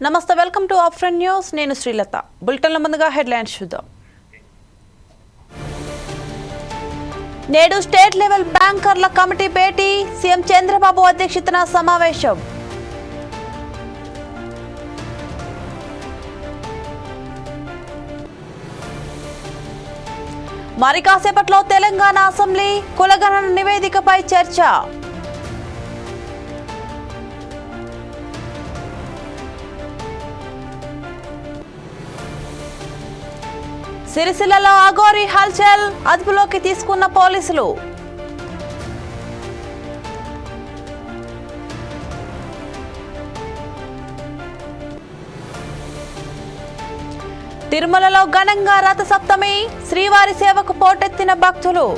నమస్తే welcome to upfront news నేను శ్రీలత బులెటిన్ల ముందుగా హెడ్లైన్స్ చూద్దాం నేడు స్టేట్ లెవెల్ బ్యాంకర్ల కమిటీ భేటీ సీఎం చంద్రబాబు అధ్యక్షతన సమావేశం మరి కాసేపట్లో తెలంగాణ అసెంబ్లీ కులగణన నివేదికపై చర్చ సిరిసిల్లలో అఘోరి హల్చల్ అదుపులోకి తీసుకున్న పోలీసులు తిరుమలలో ఘనంగా రథ సప్తమి శ్రీవారి సేవకు పోటెత్తిన భక్తులు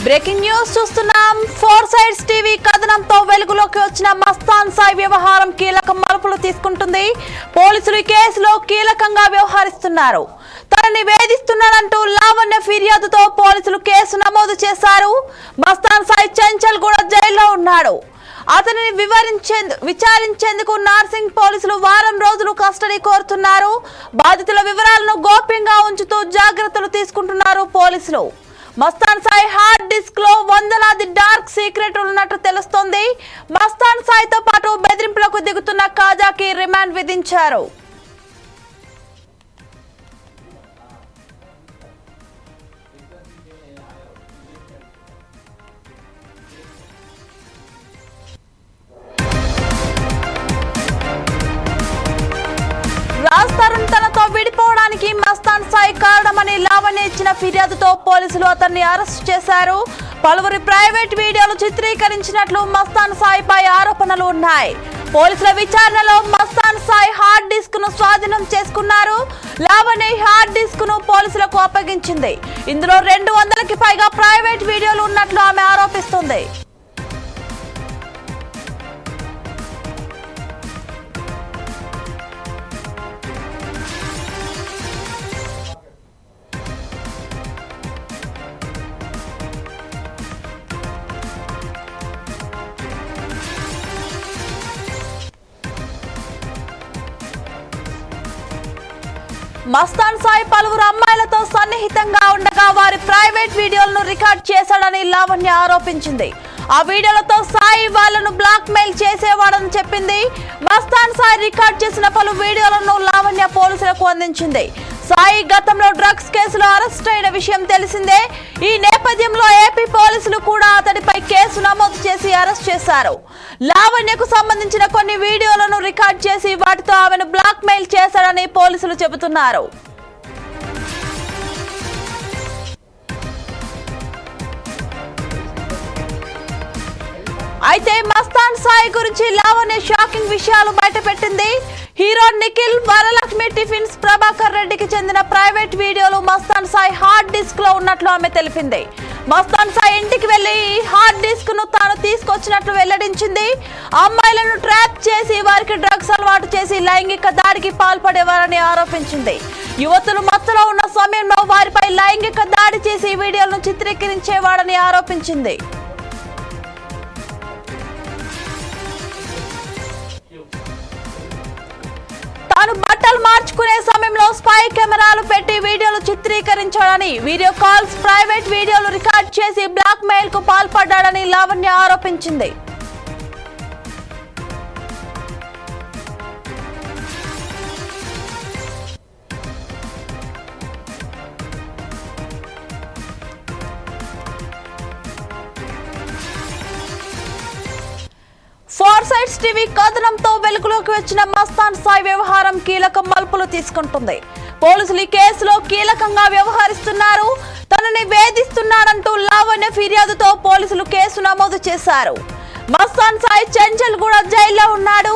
బ్రేకింగ్ న్యూస్ చూస్తున్నాం. ఫోర్ సైడ్స్ టీవీ కథనంతో వెలుగులోకి వచ్చిన మస్తాన్ సాయి వ్యవహారం కీలక మలుపులు తీసుకుంటుంది. పోలీసులు ఈ కేసులో కీలకంగా వ్యవహరిస్తున్నారు. తనని వేధిస్తున్నాడంటూ లావణ్య ఫిర్యాదుతో పోలీసులు కేసు నమోదు చేశారు. మస్తాన్ సాయి చంచల్ కూడా జైల్లో ఉన్నాడు. అతనిని విచారించేందుకు నార్సింగ్ పోలీసులు వారం రోజులు కస్టడీ కోరుతున్నారు. బాధితుల వివరాలను గోప్యంగా ఉంచుతూ జాగ్రత్తలు తీసుకుంటున్నారు పోలీసులు. మస్తాన్ సాయి హార్డ్ డిస్క్ లో వందలాది డార్క్ సీక్రెట్ ఉన్నట్టు తెలుస్తోంది. మస్తాన్ సాయితో పాటు బెదిరింపులకు దిగుతున్న కాజాకి రిమాండ్ విధించారు. రాజ్ తరుణ్ తనతో విడిపోవడానికి మస్తాన్ సాయి కారణమని లావణ్య ఇచ్చిన ఫిర్యాదుతో పోలీసులు అతన్ని అరెస్ట్ చేశారు. పలువురి ప్రైవేట్ వీడియోలు చిత్రీకరించినట్లు మస్తాన్ సాయిపై ఆరోపణలు ఉన్నాయి. పోలీసుల విచారణలో మస్తాన్ సాయి హార్డ్ డిస్క్ ను స్వాధీనం చేసుకున్నారు. లావణ్య హార్డ్ డిస్క్ ను పోలీసులకు అప్పగించింది. ఇందులో 200కి పైగా ప్రైవేట్ వీడియోలు ఉన్నట్లు ఆమె ఆరోపిస్తుంది. మస్తాన్ సాయి పలువురు అమ్మాయిలతో సన్నిహితంగా ఉండగా వారి ప్రైవేట్ వీడియోలను రికార్డ్ చేశాడని లావణ్య ఆరోపించింది. ఆ వీడియోలతో సాయి వాళ్లను బ్లాక్ మెయిల్ చేసేవాడని చెప్పింది. మస్తాన్ సాయి రికార్డ్ చేసిన పలు వీడియోలను లావణ్య పోలీసులకు అందించింది. సాయి గతంలో డ్రగ్స్ కేసులో అరెస్ట్ అయిన విషయం తెలిసిందే. ఈ నేపథ్యంలో ఏపీ పోలీసులు కూడా అతడిపై కేసు నమోదు చేసి అరెస్ట్ చేశారు. లావణ్యకు సంబంధించిన కొన్ని వీడియోలను రికార్డ్ చేసి వాటితో ఆమెను బ్లాక్ మెయిల్ చేశాడని పోలీసులు చెబుతున్నారు. అయితే మస్తాన్ సాయి గురించి లావణ్య షాకింగ్ విషయాలు బయటపెట్టింది. హీరో నిఖిల్, వరలక్ష్మి టిఫిన్స్, ప్రభాకర్ రెడ్డికి చెందిన ప్రైవేట్ వీడియోలు మస్తాన్ సాయి హార్డ్ డిస్క్ లో ఉన్నట్లు ఆమె తెలిపింది. మస్తాన్ సాయి ఇంటికి వెళ్లి హార్డ్ డిస్క్ ను తాను తీసుకొచ్చినట్లు వెల్లడించింది. అమ్మాయిలను ట్రాప్ చేసి వారికి డ్రగ్స్ అలవాటు చేసి లైంగిక దాడికి పాల్పడేవారని ఆరోపించింది. యువతులు మత్తులో ఉన్న సమయంలో వారిపై లైంగిక దాడి చేసి వీడియోలను చిత్రీకరించేవాడని ఆరోపించింది. తాను బట్టలు మార్చుకునే సమయంలో స్పై కెమెరాలు పెట్టి వీడియోలు చిత్రీకరించాడని, వీడియో కాల్స్, ప్రైవేట్ వీడియోలు రికార్డ్ చేసి బ్లాక్ మెయిల్ కు పాల్పడ్డాడని లావణ్య ఆరోపించింది. సైడ్స్ టీవీ కథనంతో వెలుగులోకి వచ్చిన మస్తాన్ సాయి వ్యవహారం కీలక మలుపులు తీసుకుంటుంది. పోలీసులు ఈ కేసులో కీలకంగా వ్యవహరిస్తున్నారు. తనని వేధిస్తున్నాడంటూ లావణ్య ఫిర్యాదుతో పోలీసులు కేసు నమోదు చేశారు. మస్తాన్ సాయి చెంచల్గూడ జైల్లో ఉన్నాడు.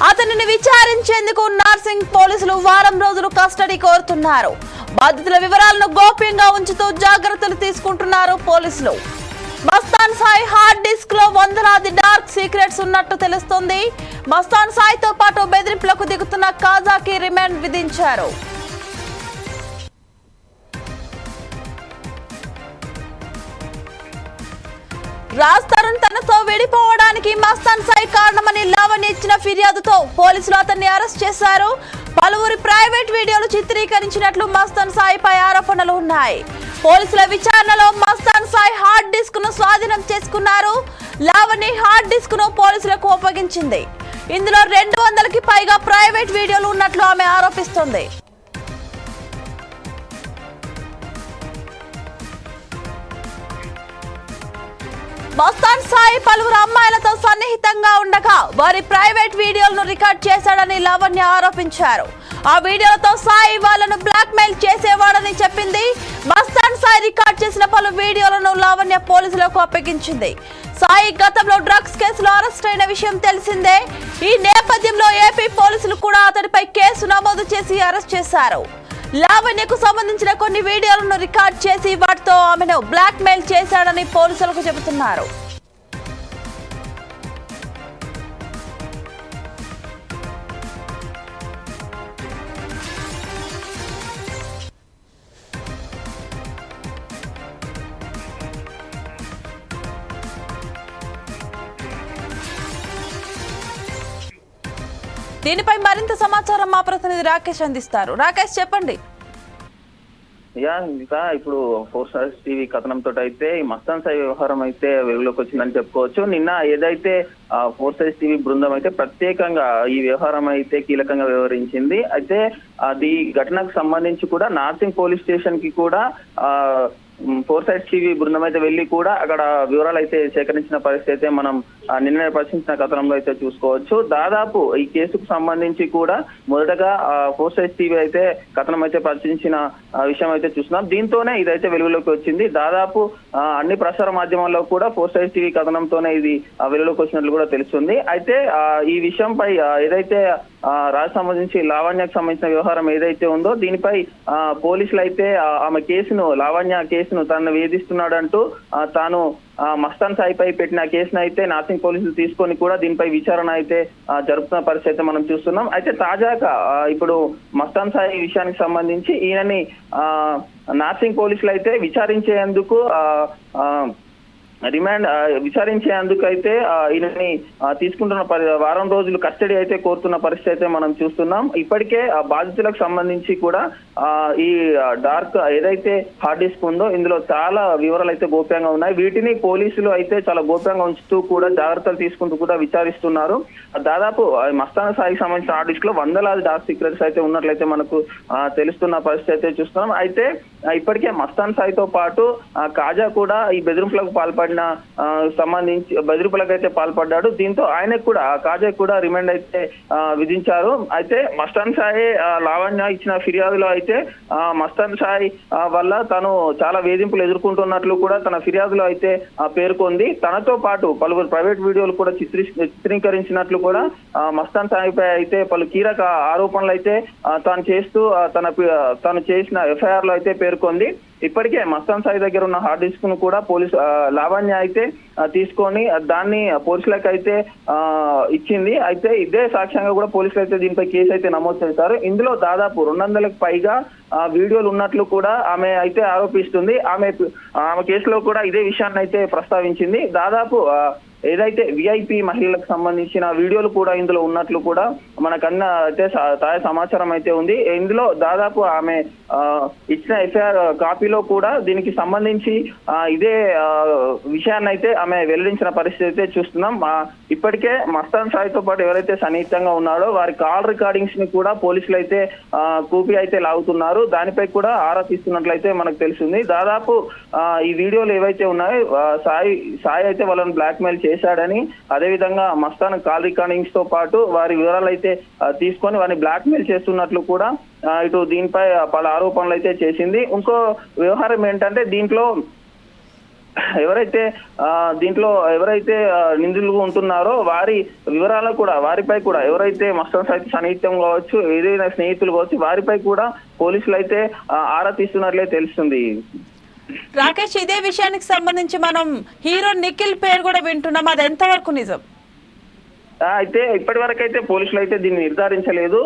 అతనిని విచారించేందుకు నార్సింగ్ పోలీసులు వారం రోజులు కస్టడీ కోరుతున్నారు. బాధితుల వివరాలను గోప్యంగా ఉంచుతూ జాగ్రత్తలు తీసుకుంటున్నారు పోలీసులు. మస్తాన్ సాయి హార్డ్ డిస్క్ లో వందలాది డార్క్ సీక్రెట్స్ ఉన్నట్టు తెలుస్తోంది. మస్తాన్ సాయితో పాటు బెదిరింపులకు దిగుతున్న కాజాకి రిమాండ్ విధించారు. రాజ్ తరుణ్ తనతో విడిపోవడానికి మస్తాన్ సాయి కారణమని లావణ్య ఇచ్చిన ఫిర్యాదుతో పోలీసులు అతన్ని అరెస్ట్ చేశారు. పలువురి ప్రైవేట్ వీడియోలు చిత్రీకరించినట్లు మస్తాన్ సాయిపై ఆరోపణలు ఉన్నాయి. పోలీసుల విచారణలో మస్తాన్ సాయి హార్డ్ డిస్క్ ను స్వాధీనం చేసుకున్నారు. లావణ్య హార్డ్ డిస్క్ ను పోలీసులకు అప్పగించింది. ఇందులో 200కి పైగా ప్రైవేట్ వీడియోలు ఉన్నట్లు ఆమె ఆరోపిస్తోంది. మస్తాన్ సాయి పలువురు అమ్మాయిలతో సన్నిహితంగా ఉండగా వారి ప్రైవేట్ వీడియోలను రికార్డ్ చేశాడని లావణ్య ఆరోపించారు. ఆ వీడియోలతో సాయి వాళ్ళను బ్లాక్ మెయిల్ చేసేవాడని చెప్పింది. మస్తాన్ సాయి రికార్డ్ చేసిన పలు వీడియోలను లావణ్య పోలీసులకు అప్పగించింది. సాయి గతంలో డ్రగ్స్ కేసులో అరెస్ట్ అయిన విషయం తెలిసిందే. ఈ నేపథ్యంలో ఏపీ పోలీసులు కూడా అతడిపై కేసు నమోదు చేసి అరెస్ట్ చేశారు. లావణ్యకు సంబంధించిన కొన్ని వీడియోలను రికార్డ్ చేసి వాటితో ఆమెను బ్లాక్ మెయిల్ చేశాడని పోలీసులకు చెబుతున్నారు. దీనిపై మరింత సమాచారం మా ప్రతినిధి రాకేష్ అందిస్తారు. రాకేష్, చెప్పండి. ఇంకా ఇప్పుడు 4 స్టార్స్ టీవీ కథనంతో అయితే ఈ మస్తాన్ సాయి వ్యవహారం అయితే వెలుగులోకి వచ్చిందని చెప్పుకోవచ్చు. నిన్న ఏదైతే 4 స్టార్స్ టీవీ బృందం అయితే ప్రత్యేకంగా ఈ వ్యవహారం అయితే కీలకంగా వ్యవహరించింది. అయితే అది ఘటనకు సంబంధించి కూడా నార్సింగ్ పోలీస్ స్టేషన్ కి కూడా 4 స్టార్స్ టీవీ బృందం అయితే వెళ్లి కూడా అక్కడ వివరాలు అయితే సేకరించిన పరిస్థితి అయితే మనం నిన్న పరిశీలించిన కథనంలో అయితే చూసుకోవచ్చు. దాదాపు ఈ కేసుకు సంబంధించి కూడా మొదటగా 4 స్టార్స్ టీవీ అయితే కథనం అయితే పరిశీలించిన విషయం అయితే చూస్తున్నాం. దీంతోనే ఇదైతే వెలుగులోకి వచ్చింది. దాదాపు అన్ని ప్రసార మాధ్యమాల్లో కూడా 4 స్టార్స్ టీవీ కథనంతోనే ఇది వెలుగులోకి వచ్చినట్లు కూడా తెలుస్తుంది. అయితే ఈ విషయంపై ఏదైతే రాజ్ సంబంధించి లావణ్యకు సంబంధించిన వ్యవహారం ఏదైతే ఉందో దీనిపై పోలీసులు అయితే ఆమె కేసును లావణ్య కేసును తనను వేధిస్తున్నాడంటూ తాను మస్తాన్ సాయిపై పెట్టిన కేసును అయితే నార్సింగ్ పోలీసులు తీసుకొని కూడా దీనిపై విచారణ అయితే జరుపుతున్న పరిస్థితి అయితే మనం చూస్తున్నాం. అయితే తాజాగా ఇప్పుడు మస్తాన్ సాయి విషయానికి సంబంధించి ఈయనని నార్సింగ్ పోలీసులు అయితే విచారించేందుకు విచారించేందుకు అయితే ఈయనని తీసుకుంటున్న వారం రోజులు కస్టడీ అయితే కోరుతున్న పరిస్థితి అయితే మనం చూస్తున్నాం. ఇప్పటికే బాధితులకు సంబంధించి కూడా ఈ డార్క్ ఏదైతే హార్డ్ డిస్క్ ఉందో ఇందులో చాలా వివరాలు అయితే గోప్యంగా ఉన్నాయి. వీటిని పోలీసులు అయితే చాలా గోప్యంగా ఉంచుతూ కూడా జాగ్రత్తలు తీసుకుంటూ కూడా విచారిస్తున్నారు. దాదాపు మస్తాన్ సాయికి సంబంధించిన హార్డ్ డిస్క్ లో వందలాది డార్క్ సీక్రెట్స్ అయితే ఉన్నట్లయితే మనకు తెలుస్తున్న పరిస్థితి అయితే చూస్తున్నాం. అయితే ఇప్పటికే మస్తాన్ సాయితో పాటు కాజా కూడా ఈ బెదిరింపులకు సంబంధించి బెదిరింపులకు అయితే పాల్పడ్డాడు. దీంతో ఆయనకు కూడా కాజా కూడా రిమాండ్ అయితే విధించారు. అయితే మస్తాన్ సాయి లావణ్య ఇచ్చిన ఫిర్యాదులో అయితే మస్తాన్ సాయి వల్ల తను చాలా వేధింపులు ఎదుర్కొంటున్నట్లు కూడా తన ఫిర్యాదులో అయితే పేర్కొంది. తనతో పాటు పలువురు ప్రైవేట్ వీడియోలు కూడా చిత్రీకరించినట్లు కూడా మస్తాన్ సాయిపై అయితే పలు కీలక ఆరోపణలు అయితే తాను చేస్తూ తను చేసిన ఎఫ్ఐఆర్ లో అయితే పేర్కొంది. ఇప్పటికే మస్తాన్ సాయి దగ్గర ఉన్న హార్డ్ డిస్క్ ను కూడా లావణ్య అయితే తీసుకొని దాన్ని పోలీసులకు అయితే ఇచ్చింది. అయితే ఇదే సాక్ష్యంగా కూడా పోలీసులు అయితే దీనిపై కేసు అయితే నమోదు చేశారు. ఇందులో దాదాపు 200లకు పైగా వీడియోలు ఉన్నట్లు కూడా ఆమె అయితే ఆరోపిస్తుంది. ఆమె కేసులో కూడా ఇదే విషయాన్ని అయితే ప్రస్తావించింది. దాదాపు ఏదైతే విఐపి మహిళలకు సంబంధించిన వీడియోలు కూడా ఇందులో ఉన్నట్లు కూడా మనకన్నా అయితే తాజా సమాచారం అయితే ఉంది. ఇందులో దాదాపు ఆమె ఇచ్చిన ఎఫ్ఐఆర్ కాపీలో కూడా దీనికి సంబంధించి ఇదే విషయాన్ని అయితే ఆమె వెల్లడించిన పరిస్థితి అయితే చూస్తున్నాం. ఇప్పటికే మస్తాన్ సాయితో పాటు ఎవరైతే సన్నిహితంగా ఉన్నారో వారి కాల్ రికార్డింగ్స్ ని కూడా పోలీసులు అయితే కూపీ అయితే లాగుతున్నారు. దానిపై కూడా ఆరా తీస్తున్నట్లయితే మనకు తెలిసింది. దాదాపు ఈ వీడియోలు ఏవైతే ఉన్నాయో సాయి అయితే వాళ్ళని బ్లాక్ మెయిల్ చేసి చేశాడని, అదేవిధంగా మస్తాన్ కాల్ రికార్డింగ్స్ తో పాటు వారి వివరాలు అయితే తీసుకొని వారిని బ్లాక్ మెయిల్ చేస్తున్నట్లు కూడా ఇటు దీనిపై పలు ఆరోపణలు అయితే చేసింది. ఇంకో వ్యవహారం ఏంటంటే దీంట్లో ఎవరైతే నిందితులుగా ఉంటున్నారో వారి వివరాలు కూడా, వారిపై కూడా ఎవరైతే మస్తాన్ సాయి సన్నిహిత్యం కావచ్చు, ఏదైనా స్నేహితులు కావచ్చు, వారిపై కూడా పోలీసులు అయితే ఆరా తీస్తున్నట్లే తెలుస్తుంది. రాకేష్, ఇదే విషయానికి సంబంధించి మనం హీరో నిఖిల్ పేరు కూడా వింటున్నాం, అది ఎంతవరకు నిజం? అయితే ఇప్పటి వరకు అయితే పోలీసులు అయితే దీన్ని నిర్ధారించలేదు.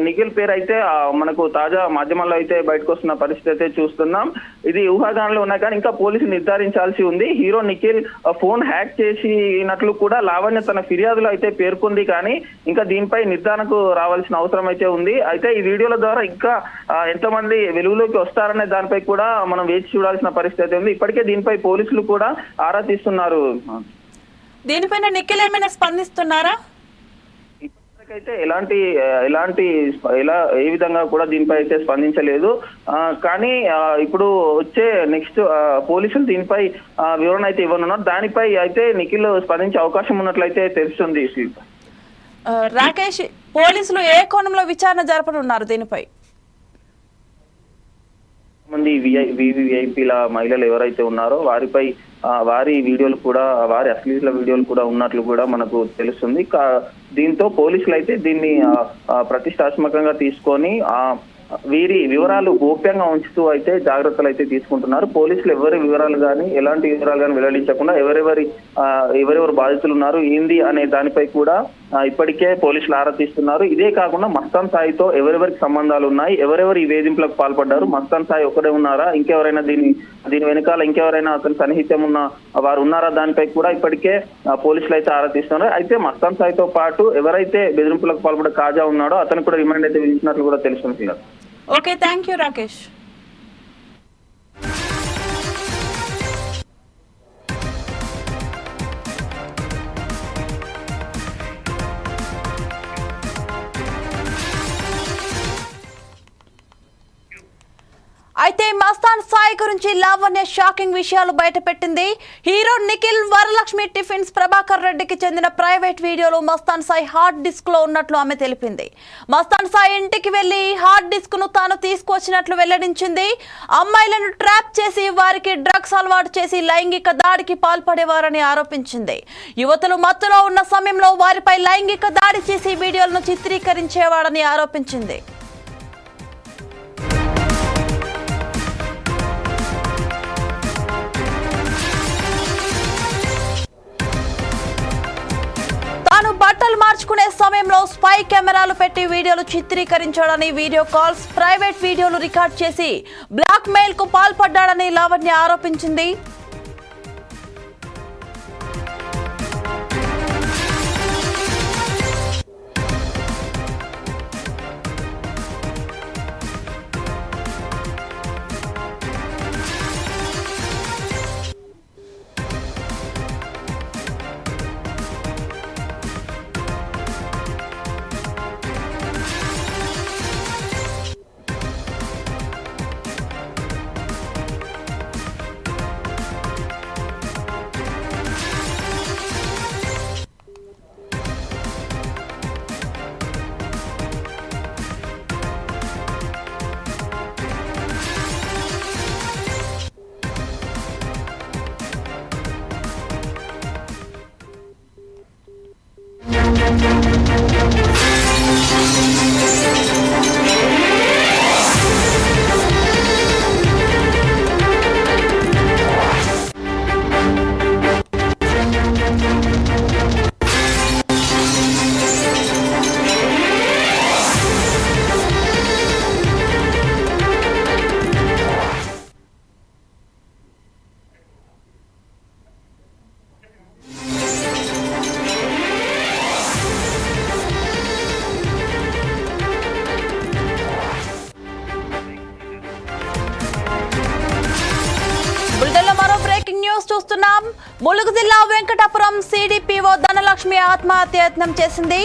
నిఖిల్ పేరు అయితే మనకు తాజా మాధ్యమాల్లో అయితే బయటకు వస్తున్న పరిస్థితి అయితే చూస్తున్నాం. ఇది ఊహాగానాలు ఉన్నాయి కానీ ఇంకా పోలీసులు నిర్ధారించాల్సి ఉంది. హీరో నిఖిల్ ఫోన్ హ్యాక్ చేసినట్లు కూడా లావణ్య తన ఫిర్యాదులో అయితే పేర్కొంది, కానీ ఇంకా దీనిపై నిర్ధారణకు రావాల్సిన అవసరం అయితే ఉంది. అయితే ఈ వీడియోల ద్వారా ఇంకా ఎంతమంది వెలుగులోకి వస్తారనే దానిపై కూడా మనం వేచి చూడాల్సిన పరిస్థితి అయితే ఉంది. ఇప్పటికే దీనిపై పోలీసులు కూడా ఆరా తీస్తున్నారు. దీనిపైన నిఖిల్ ఏమైనా స్పందిస్తున్నారా? ఇప్పటికైతే ఏ విధంగా కూడా దీనిపై అయితే స్పందించలేదు. కానీ ఇప్పుడు వచ్చే నెక్స్ట్ పోలీసులు దీనిపై వివరణ అయితే ఇవ్వనున్నారు. దానిపై అయితే నిఖిల్ స్పందించే అవకాశం ఉన్నట్లయితే తెలుస్తుంది. రాకేష్, పోలీసులు ఏ కోణంలో విచారణ జరపనున్నారు దీనిపై? మంది విఐపీల మహిళలు ఎవరైతే ఉన్నారో వారిపై వారి వీడియోలు కూడా, వారి అశ్లీల వీడియోలు కూడా ఉన్నట్లు కూడా మనకు తెలుస్తుంది. దీంతో పోలీసులు అయితే దీన్ని ప్రతిష్టాత్మకంగా తీసుకొని వీరి వివరాలు గోప్యంగా ఉంచుతూ అయితే జాగ్రత్తలు అయితే తీసుకుంటున్నారు. పోలీసులు ఎవరి వివరాలు కానీ, ఎలాంటి వివరాలు కానీ వెల్లడించకుండా ఎవరెవరు బాధితులు ఉన్నారు ఏంది అనే దానిపై కూడా ఇప్పటికే పోలీసులు ఆరా తీస్తున్నారు. ఇదే కాకుండా మస్తాన్ సాయితో ఎవరెవరికి సంబంధాలు ఉన్నాయి, ఎవరెవరు ఈ వేధింపులకు పాల్పడ్డారు, మస్తాన్ సాయి ఒకడే ఉన్నారా, ఇంకెవరైనా దీని వెనకాల ఇంకెవరైనా అతని సన్నిహిత్యం ఉన్న వారు ఉన్నారా, దానిపై కూడా ఇప్పటికే పోలీసులు అయితే ఆరా తీస్తున్నారు. అయితే మస్తాన్ సాయితో పాటు ఎవరైతే బెదిరింపులకు పాల్పడే కాజా ఉన్నాడో అతను కూడా రిమాండ్ అయితే విధించినట్లు కూడా తెలుస్తుంది. Okay, thank you Rakesh. అయితే మస్తాన్ సాయి గురించి లావణ్య షాకింగ్ విషయాలు బయటపెట్టింది. హీరో నిఖిల్ వరలక్ష్మి టిఫిన్స్ ప్రభాకర్ రెడ్డికి చెందిన ప్రైవేట్ వీడియోలు మస్తాన్ సాయి హార్డ్ డిస్క్ లో ఉన్నట్లు ఆమె తెలిపింది. మస్తాన్ సాయి ఇంటికి వెళ్లి హార్డ్ డిస్క్ ను తాను తీసుకువచ్చినట్లు వెల్లడించింది. అమ్మాయిలను ట్రాప్ చేసి వారికి డ్రగ్స్ అలవాటు చేసి లైంగిక దాడికి పాల్పడేవారని ఆరోపించింది. యువతులు మత్తులో ఉన్న సమయంలో వారిపై లైంగిక దాడి చేసి వీడియోలను చిత్రీకరించేవాడని ఆరోపించింది. బట్టలు మార్చుకునే సమయంలో స్పై కెమెరాలు పెట్టి వీడియోలు చిత్రీకరించాడని, వీడియో కాల్స్, ప్రైవేట్ వీడియోలు రికార్డ్ చేసి బ్లాక్ మెయిల్ కు పాల్పడ్డాడని లావణ్య ఆరోపించింది. చూస్తున్నాం. ములుగు జిల్లా వెంకటాపురం సిడిపిఓ ధనలక్ష్మి ఆత్మహత్యయత్నం చేసింది.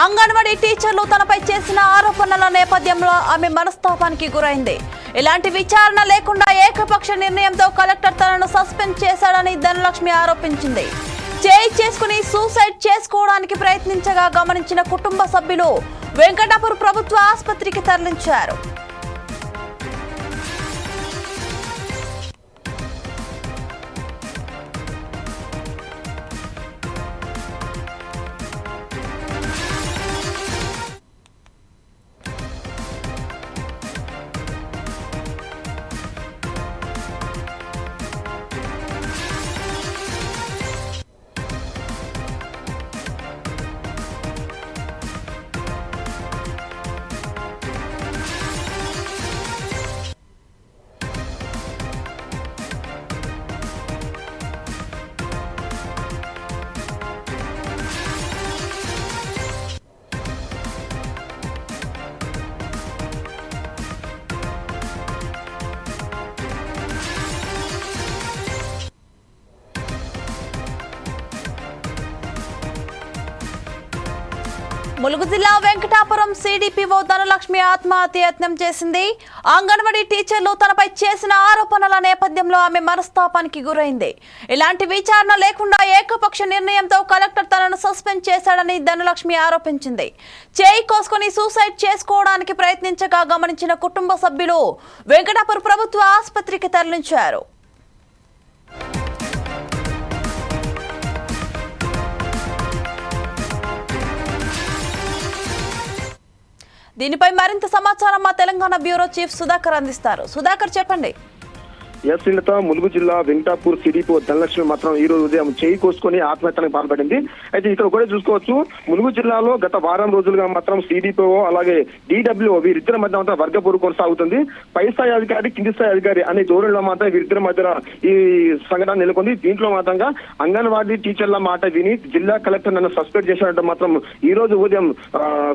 అంగన్వాడీ టీచర్లు తనపై చేసిన ఆరోపణల నేపథ్యంలో ఆమె మనస్తాపానికి గురైంది. ఇలాంటి విచారణ లేకుండా ఏకపక్ష నిర్ణయంతో కలెక్టర్ తనను సస్పెండ్ చేశాడని ధనలక్ష్మి ఆరోపించింది. చేయి చేసుకుని సూసైడ్ చేసుకోవడానికి ప్రయత్నించగా గమనించిన కుటుంబ సభ్యులు వెంకటాపూర్ ప్రభుత్వ ఆసుపత్రికి తరలించారు. ములుగు జిల్లా వెంకటాపురం సిడిపిఓ ధనలక్ష్మి ఆత్మహత్యయత్నం చేసింది. అంగన్వాడీ టీచర్లు తనపై చేసిన ఆరోపణల నేపథ్యంలో ఆమె మనస్తాపానికి గురైంది. ఇలాంటి విచారణ లేకుండా ఏకపక్ష నిర్ణయంతో కలెక్టర్ తనను సస్పెండ్ చేశాడని ధనలక్ష్మి ఆరోపించింది. చేయి కోసుకుని సూసైడ్ చేసుకోవడానికి ప్రయత్నించగా గమనించిన కుటుంబ సభ్యులు వెంకటాపురం ప్రభుత్వ ఆసుపత్రికి తరలించారు. దీనిపై మరింత సమాచారం మా తెలంగాణ బ్యూరో చీఫ్ సుధాకర్ అందిస్తారు. సుధాకర్ చెప్పండి. ములుగు జిల్లా వెంకటాపూర్ సిడిపో ధనలక్ష్మి మాత్రం ఈ రోజు ఉదయం చేయి కోసుకొని ఆత్మహత్యకు పాల్పడింది. అయితే ఇక్కడ కూడా చూసుకోవచ్చు, ములుగు జిల్లాలో గత వారం రోజులుగా మాత్రం సిడిపో అలాగే డిడబ్ల్యూఓ వీరిద్దరి మధ్య మాత్రం వర్గపోరు కొనసాగుతుంది. పై స్థాయి అధికారి కింది స్థాయి అధికారి అనే ధోరణిలో మాత్రం వీరిద్దరి మధ్య ఈ సంఘటన నెలకొంది. దీంట్లో మాత్రంగా అంగన్వాడీ టీచర్ల మాట విని జిల్లా కలెక్టర్ నన్ను సస్పెండ్ చేశారంటే మాత్రం ఈ రోజు ఉదయం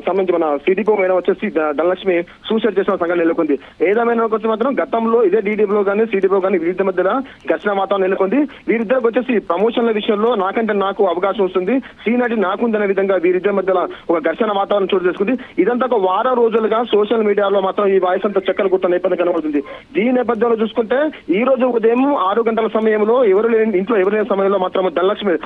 సంబంధించి మన సిడిపో మేడం వచ్చేసి ధనలక్ష్మి సూసైడ్ చేసిన సంఘటన నెలకొంది. ఏదేమైనా వచ్చి మాత్రం గతంలో ఇదే డిడబ్ల్యూ కానీ సిడిపో కానీ వీరిద్దరి మధ్య ఘర్షణ వాతావరణం నెలకొంది. వీరిద్దరికి వచ్చేసి ప్రమోషన్ల విషయంలో నాకంటే నాకు అవకాశం వస్తుంది, సీనియారిటీ నాకుందనే విధంగా వీరిద్దరి మధ్యలో ఒక ఘర్షణ వాతావరణం చోటు చేసుకుంది. ఇదంతా ఒక వారం రోజులుగా సోషల్ మీడియాలో మాత్రం ఈ వాయిస్ అంతా చక్కలు కొట్టిన నేపథ్యం కనబడుతుంది. దీని నేపథ్యంలో చూసుకుంటే ఈ రోజు ఉదయం 6 గంటల సమయంలో ఇంట్లో ఎవరు లేని సమయంలో మాత్రం ధనలక్ష్మి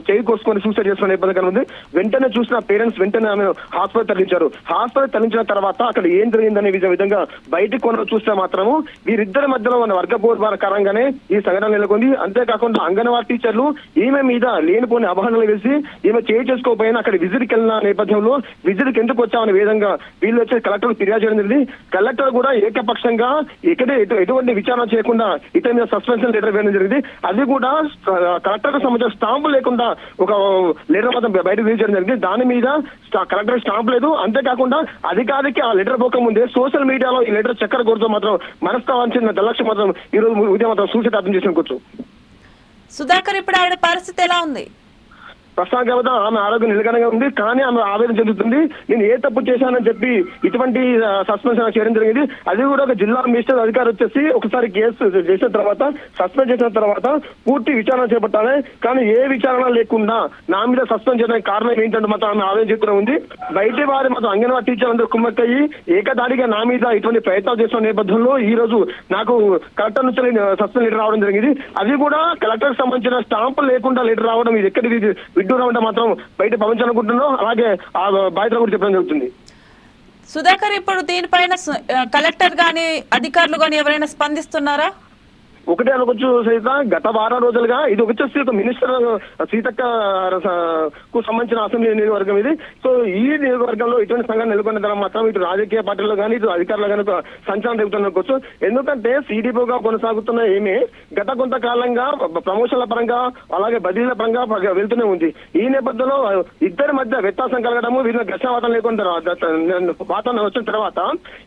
చేయి కోసుకొని సూసైడ్ చేసిన నేపథ్యం కనుంది. వెంటనే చూసిన పేరెంట్స్ వెంటనే ఆమె హాస్పిటల్ తరలించారు. హాస్పిటల్ తరలించిన తర్వాత అక్కడ ఏం జరిగిందనే విధంగా బయటికి కొన చూస్తే మాత్రము వీరిద్దరి మధ్యలో ఉన్న వర్గపోర్వకారంగానే ఈ సంఘటన నెలకొంది. అంతేకాకుండా అంగన్వాడీ టీచర్లు ఈమె మీద లేనిపోని అపహరణలు వేసి ఈమె చేయి చేసుకోకపోయినా అక్కడ విజిట్కి వెళ్ళిన నేపథ్యంలో విజిట్కి ఎందుకు వచ్చామనే విధంగా వీళ్ళు వచ్చి కలెక్టర్ ఫిర్యాదు చేయడం జరిగింది. కలెక్టర్ కూడా ఏకపక్షంగా ఎటువంటి విచారణ చేయకుండా ఇతని మీద సస్పెన్షన్ లెటర్ వేయడం జరిగింది. అది కూడా కలెక్టర్ కు సంబంధించిన స్టాంపు లేకుండా ఒక లెటర్ మాత్రం బయట రిలీజ్ చేయడం జరిగింది. దాని మీద కలెక్టర్ స్టాంప్ లేదు. అంతేకాకుండా అధికారికి ఆ లెటర్ పోక ముందే సోషల్ మీడియాలో ఈ లెటర్ చక్కెర కొడుతూ మాత్రం మనస్తావాల్సిన ధనలక్ష్మి మాత్రం ఈ రోజు ఉదయం మాత్రం సూసైడ్ అర్థం చేసుకోవచ్చు. సుధాకర్, ఇప్పుడు ఆవిడ పరిస్థితి ఎలా ఉంది? ప్రస్తుతానికి ఆమె ఆరోగ్యం నిలకడగా ఉంది, కానీ ఆమె ఆవేదన చెందుతుంది. నేను ఏ తప్పు చేశానని చెప్పి ఇటువంటి సస్పెన్షన్ చేయడం జరిగింది. అది కూడా ఒక జిల్లా మినిస్టర్ అధికారి వచ్చేసి ఒకసారి కేసు చేసిన తర్వాత సస్పెండ్ చేసిన తర్వాత పూర్తి విచారణ చేపట్టాలి, కానీ ఏ విచారణ లేకుండా నా మీద సస్పెండ్ చేయడానికి కారణం ఏంటంటే మాత్రం ఆమె ఆవేదన చెప్తూనే ఉంది. బయట వారి మాత్రం అంగన్వాడీ టీచర్ అందరూ కుమ్మక్కయ్యి ఏకదాడిగా నా మీద ఇటువంటి ప్రయత్నాలు చేసిన నేపథ్యంలో ఈ రోజు నాకు కలెక్టర్ నుంచి సస్పెండ్ లెటర్ రావడం జరిగింది. అది కూడా కలెక్టర్ సంబంధించిన స్టాంపు లేకుండా లెటర్ రావడం ఇది ఎక్కడి విడ్డూరం అంటే మాత్రం బయట పంపించాలనుకుంటున్నాం. అలాగే ఆ బాధ్యత కూడా చెప్పడం జరుగుతుంది. సుధాకర్, ఇప్పుడు దీనిపైన కలెక్టర్ గాని అధికారులు గాని ఎవరైనా స్పందిస్తున్నారా? ఒకటే అనుకోవచ్చు సీత, గత వారం రోజులుగా ఇది వచ్చేసి ఒక మినిస్టర్ సీతక్క కు సంబంధించిన అసెంబ్లీ నియోజకవర్గం ఇది. సో ఈ నియోజకవర్గంలో ఇటువంటి సంఘటన నెలకొన్న తర్వాత మాత్రం ఇటు రాజకీయ పార్టీలో కానీ ఇటు అధికారులు కానీ సంచలనం రేపుతున్నవచ్చు. ఎందుకంటే సిడిపోగా కొనసాగుతున్న ఏమి గత కొంతకాలంగా ప్రమోషన్ల పరంగా అలాగే బదిలీల పరంగా వెళ్తూనే ఉంది. ఈ నేపథ్యంలో ఇద్దరి మధ్య వ్యత్యాసం కలగడము, వీరిని ఘర్షణ వాతావరణం లేకుండా వాతావరణం వచ్చిన తర్వాత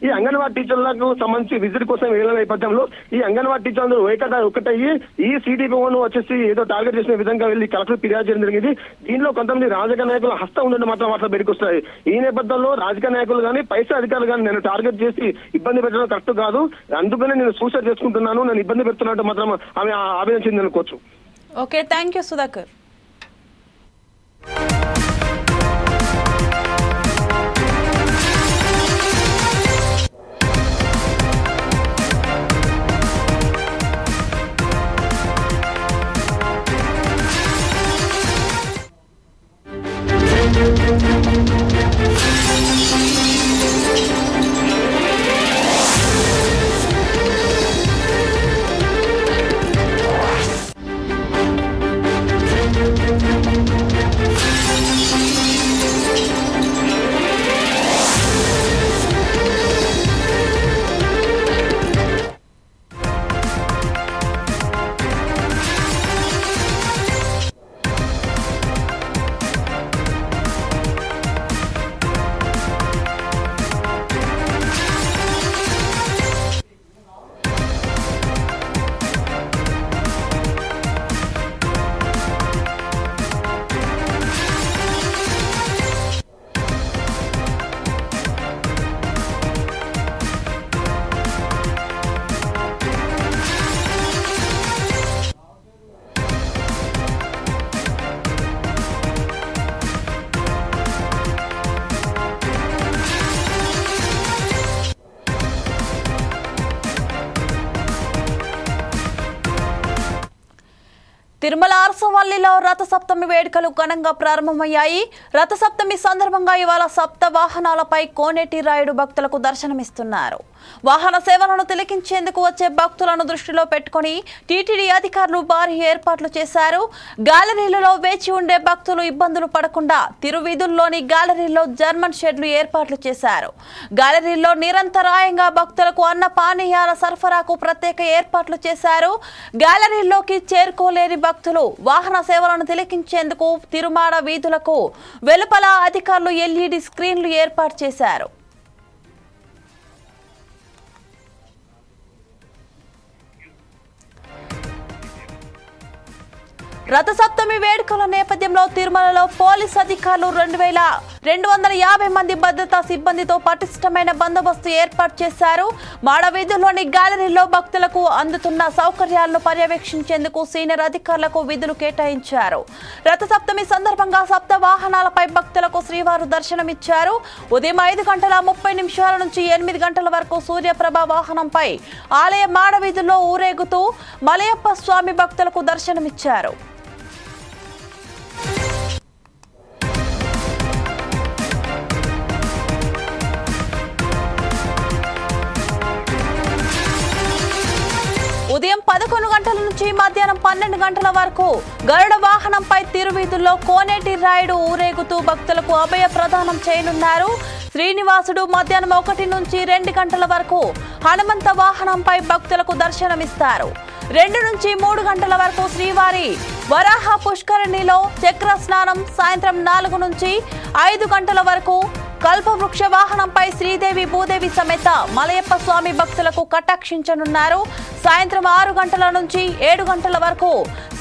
ఈ అంగన్వాడీ టీచర్లకు సంబంధించి విజిట్ కోసం వెళ్ళిన నేపథ్యంలో ఈ అంగన్వాడీ టీచర్లు ఒకటయ్యి ఈ సిడిపిఓను వచ్చేసి ఏదో టార్గెట్ చేసిన విధంగా వెళ్లి కలెక్టర్ ఫిర్యాదు చేయడం జరిగింది. దీనిలో కొంతమంది రాజకీయ నాయకుల హస్తం ఉండడం మాత్రం అట్లా బయటకు వస్తాయి. ఈ నేపథ్యంలో రాజకీయ నాయకులు కానీ పైసా అధికారులు కానీ నేను టార్గెట్ చేసి ఇబ్బంది పెట్టడం కరెక్ట్ కాదు, అందుకనే నేను సూసైడ్ చేసుకుంటున్నాను, నేను ఇబ్బంది పెడుతున్నట్టు మాత్రం ఆమె ఆవేదన చెంది అనుకోవచ్చు. Okay, thank you Sudhakar. Tirumala అరసవల్లిలో రథసప్తమి వేడుకలు ఘనంగా ప్రారంభమయ్యాయి. రథసప్తమి సందర్భంగా ఇవాళ సప్త వాహనాలపై కోనేటి రాయుడు భక్తులకు దర్శనమిస్తున్నారు. వాహన సేవలను తిలకించేందుకు వచ్చే భక్తులను దృష్టిలో పెట్టుకుని టీటీడీ అధికారులు భారీ ఏర్పాట్లు చేశారు. గ్యాలరీలలో వేచి ఉండే భక్తులు ఇబ్బందులు పడకుండా తిరువీధుల్లోని గ్యాలరీలో జర్మన్ షెడ్లు ఏర్పాట్లు చేశారు. గ్యాలరీలో నిరంతరాయంగా భక్తులకు అన్న పానీయాల సరఫరాకు ప్రత్యేక ఏర్పాట్లు చేశారు. గ్యాలరీలోకి చేరుకోలేని భక్తులు వాహన సేవలను తిలకించేందుకు తిరుమాడ వీధులకు వెలుపల అధికారులు ఎల్ఈడి స్క్రీన్లు ఏర్పాటు చేశారు. రథసప్తమి వేడుకల నేపథ్యంలో తిరుమలలో పోలీస్ అధికారులు 2,250 మంది భద్రతా సిబ్బందితో పటిష్టమైన బందోబస్తు ఏర్పాటు చేశారు. మాడవీధుల్లోని గ్యాలరీలో భక్తులకు అందుతున్న సౌకర్యాలను పర్యవేక్షించేందుకు సీనియర్ అధికారులకు విధులు కేటాయించారు. రథసప్తమి సందర్భంగా సప్త వాహనాలపై భక్తులకు శ్రీవారు దర్శనమిచ్చారు. ఉదయం 5:30 నుంచి 8 గంటల వరకు సూర్యప్రభ వాహనంపై ఆలయ మాడవీధుల్లో ఊరేగుతూ మలయప్ప స్వామి భక్తులకు దర్శనమిచ్చారు. ఉదయం 11 గంటల నుంచి మధ్యాహ్నం 12 గంటల వరకు గరుడ వాహనంపై తిరువీధుల్లో కోనేటి రాయుడు ఊరేగుతూ భక్తులకు అభయ ప్రదానం చేయనున్నారు. శ్రీనివాసుడు మధ్యాహ్నం 1 నుంచి 2 గంటల వరకు హనుమంత వాహనంపై భక్తులకు దర్శనమిస్తారు. 2 నుంచి 3 గంటల వరకు శ్రీవారి వరాహ పుష్కరిణిలో చక్ర స్నానం, సాయంత్రం 4 నుంచి 5 గంటల వరకు కల్పవృక్ష వాహనంపై శ్రీదేవి భూదేవి సమేత మలయప్ప స్వామి భక్తులకు కటాక్షించనున్నారు. సాయంత్రం 6 గంటల నుంచి 7 గంటల వరకు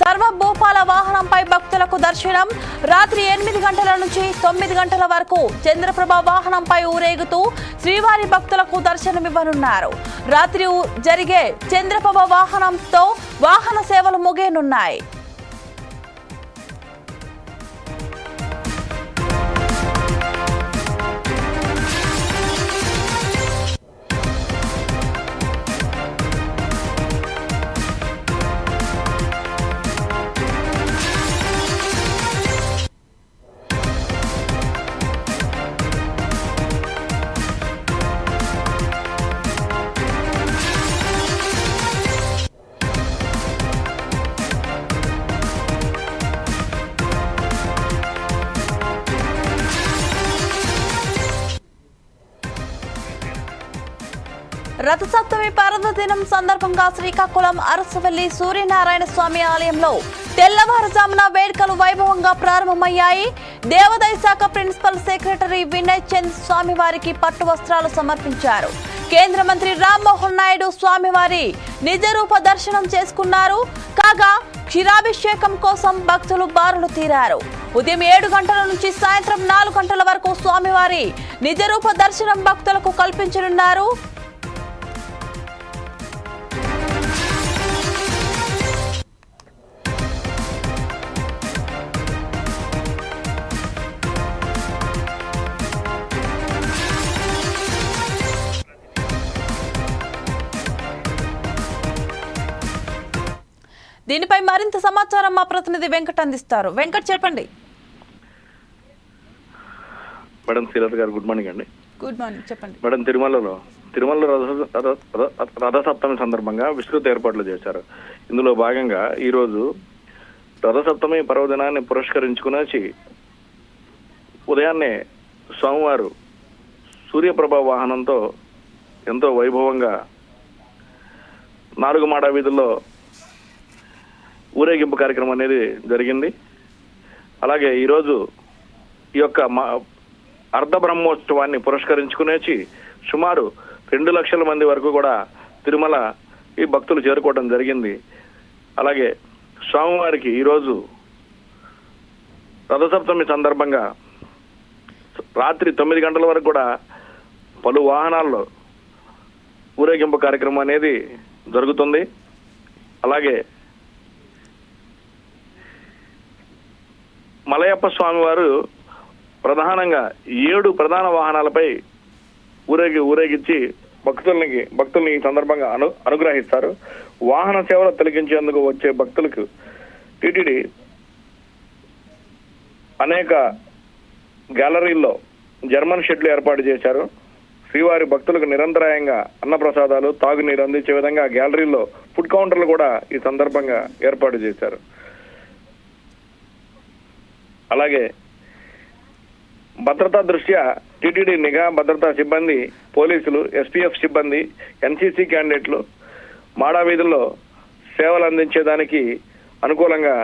సర్వభూపాల వాహనంపై భక్తులకు దర్శనం. రాత్రి 8 గంటల నుంచి 9 గంటల వరకు చంద్రప్రభ వాహనంపై ఊరేగుతూ శ్రీవారి భక్తులకు దర్శనమివ్వనున్నారు. రాత్రి జరిగే చంద్రప్రభ వాహనంతో వాహన సేవలు ముగియనున్నాయి. రథసప్తమి పర్వదినం సందర్భంగా శ్రీకాకుళం అరసవల్లి సూర్యనారాయణ స్వామి ఆలయంలో తెల్లవారుజామున వేడుకలు వైభవంగా ప్రారంభమయ్యాయి. దేవాదాయ శాఖ ప్రిన్సిపల్ సెక్రటరీ వినయ్ చంద్ స్వామివారికి పట్టు వస్త్రాలు సమర్పించారు. కేంద్ర మంత్రి రామ్మోహన్ నాయుడు స్వామివారి నిజరూప దర్శనం చేసుకున్నారు. కాగా క్షీరాభిషేకం కోసం భక్తులు బారులు తీరారు. ఉదయం 7 గంటల నుంచి సాయంత్రం 4 గంటల వరకు స్వామివారి నిజరూప దర్శనం భక్తులకు కల్పించనున్నారు. దీనిపై మరింత సమాచారం మా ప్రతినిధి వెంకట్ అందిస్తారు. వెంకట్, చెప్పండి. మేడం శ్రీలత గారు గుడ్ మార్నింగ్ అండి. గుడ్ మార్నింగ్, చెప్పండి మేడం, తిరుమలలో రథసప్తమి సందర్భంగా విస్తృత ఏర్పాట్లు చేశారు. ఇందులో భాగంగా ఈరోజు రథసప్తమి పర్వదినాన్ని పురస్కరించుకునేసి ఉదయాన్నే స్వామివారు సూర్యప్రభ వాహనంతో ఎంతో వైభవంగా నాలుగుమాడ వీధుల్లో ఊరేగింపు కార్యక్రమం అనేది జరిగింది. అలాగే ఈరోజు ఈ యొక్క అర్ధ బ్రహ్మోత్సవాన్ని పురస్కరించుకునేసి సుమారు 2 లక్షల మంది వరకు కూడా తిరుమల ఈ భక్తులు చేరుకోవడం జరిగింది. అలాగే స్వామివారికి ఈరోజు రథసప్తమి సందర్భంగా రాత్రి 9 గంటల వరకు కూడా పలు వాహనాల్లో ఊరేగింపు కార్యక్రమం అనేది జరుగుతుంది. అలాగే మలయప్ప స్వామి వారు ప్రధానంగా 7 ప్రధాన వాహనాలపై ఊరేగించి భక్తుల్ని ఈ సందర్భంగా అనుగ్రహిస్తారు. వాహన సేవలు తొలగించేందుకు వచ్చే భక్తులకు టీటీడీ అనేక గ్యాలరీల్లో జర్మన్ షెడ్లు ఏర్పాటు చేశారు. శ్రీవారి భక్తులకు నిరంతరాయంగా అన్నప్రసాదాలు, తాగునీరు అందించే విధంగా గ్యాలరీల్లో ఫుడ్ కౌంటర్లు కూడా ఈ సందర్భంగా ఏర్పాటు చేశారు. అలాగే భద్రతా దృష్ట్యా టీటీడీ నిఘా భద్రతా సిబ్బంది, పోలీసులు, ఎస్పీఎఫ్ సిబ్బంది, ఎన్సీసీ క్యాండిడేట్లు మాడా వీధుల్లో సేవలు అందించేదానికి అనుకూలంగా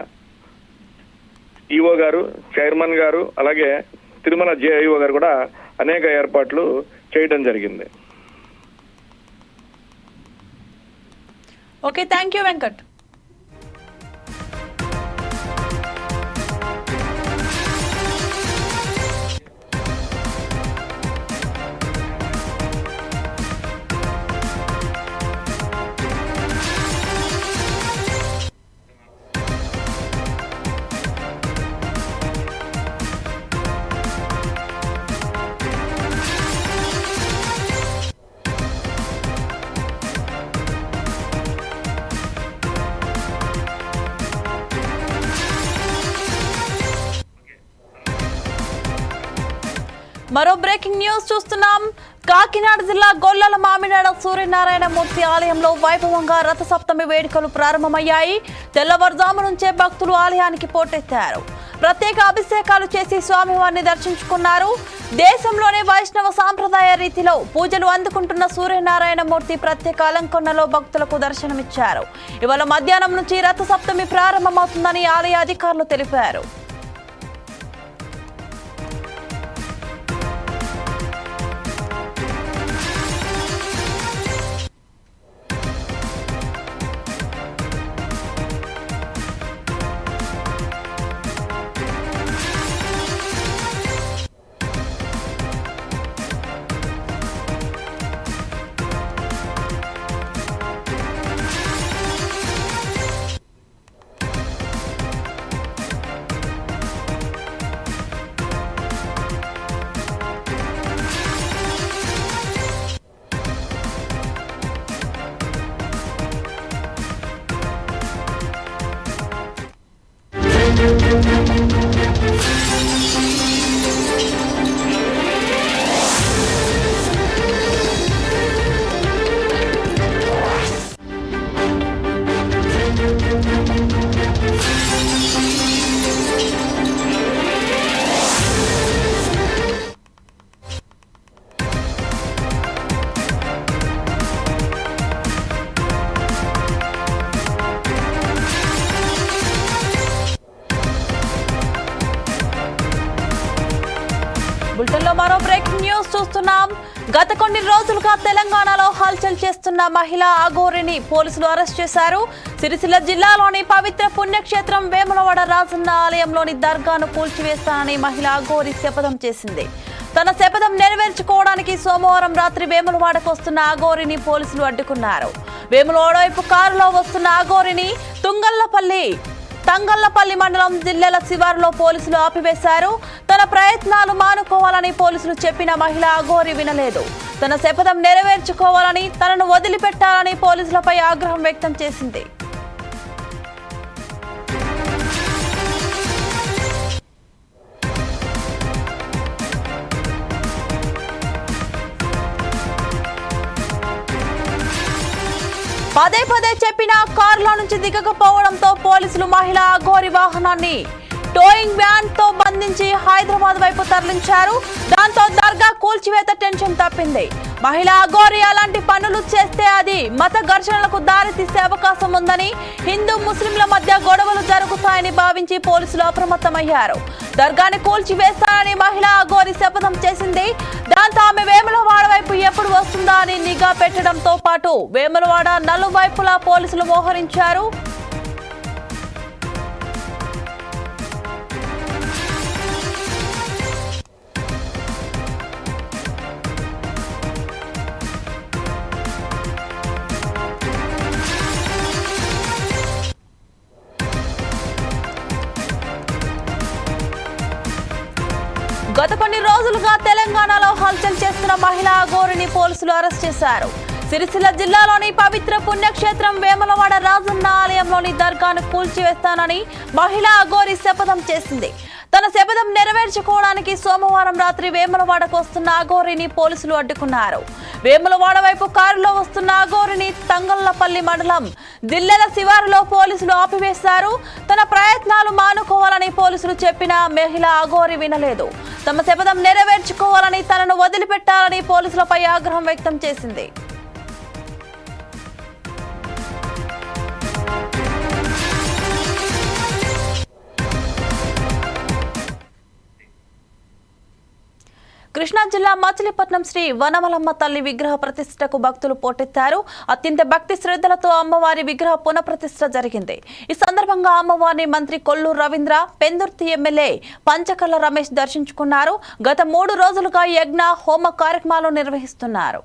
ఈఓ గారు, చైర్మన్ గారు, అలాగే తిరుమల జేఐఓ గారు కూడా అనేక ఏర్పాట్లు చేయడం జరిగింది. Okay, thank you Venkat. మరో బ్రేకింగ్ న్యూస్ చూస్తున్నాం. కాకినాడ జిల్లా గొల్లల మామిడాడ సూర్యనారాయణ మూర్తి ఆలయంలో వైభవంగా రథసప్తమి వేడుకలు ప్రారంభమయ్యాయి. తెల్లవారుజాము నుంచే భక్తులు ఆలయానికి పోటెత్తారు. ప్రత్యేక అభిషేకాలు చేసి స్వామివారిని దర్శించుకున్నారు. దేశంలోనే వైష్ణవ సాంప్రదాయ రీతిలో పూజలు అందుకుంటున్న సూర్యనారాయణ మూర్తి ప్రత్యేక అలంకరణలో భక్తులకు దర్శనమిచ్చారు. ఇవాళ మధ్యాహ్నం నుంచి రథసప్తమి ప్రారంభమవుతుందని ఆలయ అధికారులు తెలిపారు. బులెటిన్లో మరో బ్రేకింగ్ న్యూస్ చూస్తున్నాం. గత కొన్ని రోజులుగా తెలంగాణలో హల్చల్ చేస్తున్న మహిళా అఘోరిని పోలీసులు అరెస్ట్ చేశారు. సిరిసిల్ల జిల్లాలోని పవిత్ర పుణ్యక్షేత్రం వేములవాడ రాజన్న ఆలయంలోని దర్గాను కూల్చివేస్తానని మహిళా అఘోరి శపథం చేసింది. తన శపథం నెరవేర్చుకోవడానికి సోమవారం రాత్రి వేములవాడకు వస్తున్న అఘోరిని పోలీసులు అడ్డుకున్నారు. వేములవాడ వైపు కారులో వస్తున్న అఘోరిని తంగళ్లపల్లి మండలం జిల్లెల శివారులో పోలీసులు ఆపివేశారు. తన ప్రయత్నాలు మానుకోవాలని పోలీసులు చెప్పిన మహిళా అఘోరి వినలేదు. తన శపథం నెరవేర్చుకోవాలని, తనను వదిలిపెట్టాలని పోలీసులపై ఆగ్రహం వ్యక్తం చేసింది. పదే పదే చెప్పినా కారులో నుంచి దిగకపోవడంతో పోలీసులు మహిళా అఘోరి వాహనాన్ని టోయింగ్ వ్యాన్ తో బంధించి హైదరాబాద్ వైపు తరలించారు. దాంతో దర్గా కూల్చివేత టెన్షన్ తప్పింది. మహిళా అఘోరి అలాంటి పనులు చేస్తే అది మత ఘర్షణలకు దారితీసే అవకాశం ఉందని, హిందూ ముస్లింల మధ్య గొడవలు జరుగుతాయని భావించి పోలీసులు అప్రమత్తమయ్యారు. దర్గాని కూల్చివేస్తానని మహిళా అఘోరి శపథం చేసింది. దాంతో ఆమె వేములవాడ వైపు ఎప్పుడు వస్తుందా అని నిఘా పెట్టడంతో పాటు వేములవాడ నలువైపులా పోలీసులు మోహరించారు. గత కొన్ని రోజులుగా తెలంగాణలో హల్చల్ చేస్తున్న మహిళా అఘోరిని పోలీసులు అరెస్ట్ చేశారు. సిరిసిల్ల జిల్లాలోని పవిత్ర పుణ్యక్షేత్రం వేములవాడ రాజన్న ఆలయంలోని దర్గాను కూల్చివేస్తానని మహిళా అఘోరి శపథం చేసింది. తన శపథం నెరవేర్చుకోవడానికి సోమవారం రాత్రి వేములవాడకు వస్తున్న అఘోరిని పోలీసులు అడ్డుకున్నారు. వేములవాడ వైపు కారులో వస్తున్న అఘోరిని తంగళ్లపల్లి మండలం దిల్లెల శివారులో పోలీసులు ఆపివేశారు. తన ప్రయత్నాలు మానుకోవాలని పోలీసులు చెప్పినా మహిళా అఘోరి వినలేదు. తమ శపథం నెరవేర్చుకోవాలని తనను వదిలిపెట్టాలని పోలీసులపై ఆగ్రహం వ్యక్తం చేసింది. కృష్ణా జిల్లా మచిలీపట్నం శ్రీ వనమలమ్మ తల్లి విగ్రహ ప్రతిష్టకు భక్తులు పోటెత్తారు. అత్యంత భక్తి శ్రద్ధలతో అమ్మవారి విగ్రహ పునఃప్రతిష్ఠ జరిగింది. ఈ సందర్భంగా అమ్మవారిని మంత్రి కొల్లూరు రవీంద్ర, పెందుర్తి ఎమ్మెల్యే పంచకర్ల రమేష్ దర్శించుకున్నారు. గత 3 రోజులుగా యజ్ఞ హోమ కార్యక్రమాలు నిర్వహిస్తున్నారు.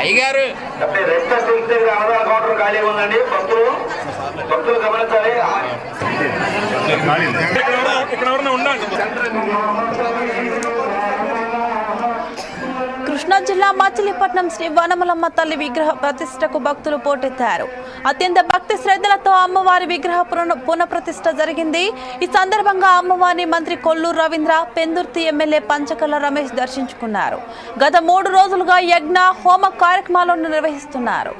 అయ్యగారు రెస్ట్ అన్నదాన కౌంటర్ ఖాళీ ఉందండి. భక్తులు గమనించాలి. కృష్ణా జిల్లా మచిలీపట్నం శ్రీ వనమలమ్మ తల్లి విగ్రహ ప్రతిష్టకు భక్తులు పోటెత్తారు. అత్యంత భక్తి శ్రద్ధలతో అమ్మవారి విగ్రహ పునఃప్రతిష్ఠ జరిగింది. ఈ సందర్భంగా అమ్మవారిని మంత్రి కొల్లూరు రవీంద్ర, పెందుర్తి ఎమ్మెల్యే పంచకర్ల రమేష్ దర్శించుకున్నారు. గత 3 రోజులుగా యజ్ఞ హోమ కార్యక్రమాలను నిర్వహిస్తున్నారు.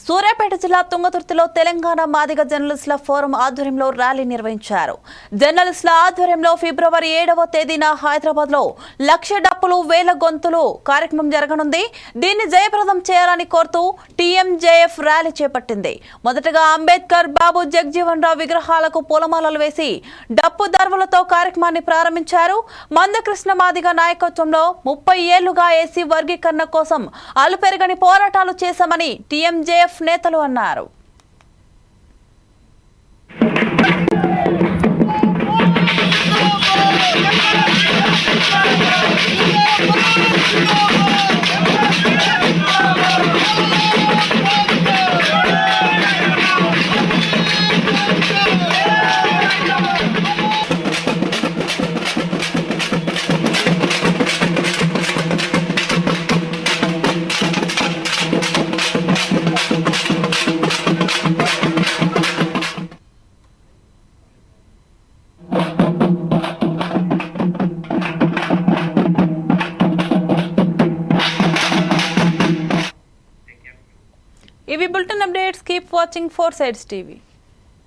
సూర్యాపేట జిల్లా తుంగతుర్తిలో తెలంగాణ మాదిగ జర్నలిస్టుల ఫోరం ఆధ్వర్యంలో ర్యాలీ నిర్వహించారు. జర్నలిస్టుల ఆధ్వర్యంలో ఫిబ్రవరి 7వ తేదీన హైదరాబాద్ లో 1,00,000 డప్పులు 1000 గొంతులు కార్యక్రమం జరగనుంది. దీన్ని జయప్రదం చేయాలని కోరుతూ టీఎంజేఎఫ్ ర్యాలీ చేపట్టింది. మొదటగా అంబేద్కర్, బాబు జగజీవన్ రావు విగ్రహాలకు పూలమాలలు వేసి డప్పు దర్వులతో కార్యక్రమాన్ని ప్రారంభించారు. మందకృష్ణ మాదిగ నాయకత్వంలో 30 ఏళ్లుగా ఎస్సీ వర్గీకరణ కోసం అలుపెరగని పోరాటాలు చేశామని టీఎంజేఎఫ్ నేతలు అన్నారు. ఇవి bulletin updates. Keep watching 4 Sides TV.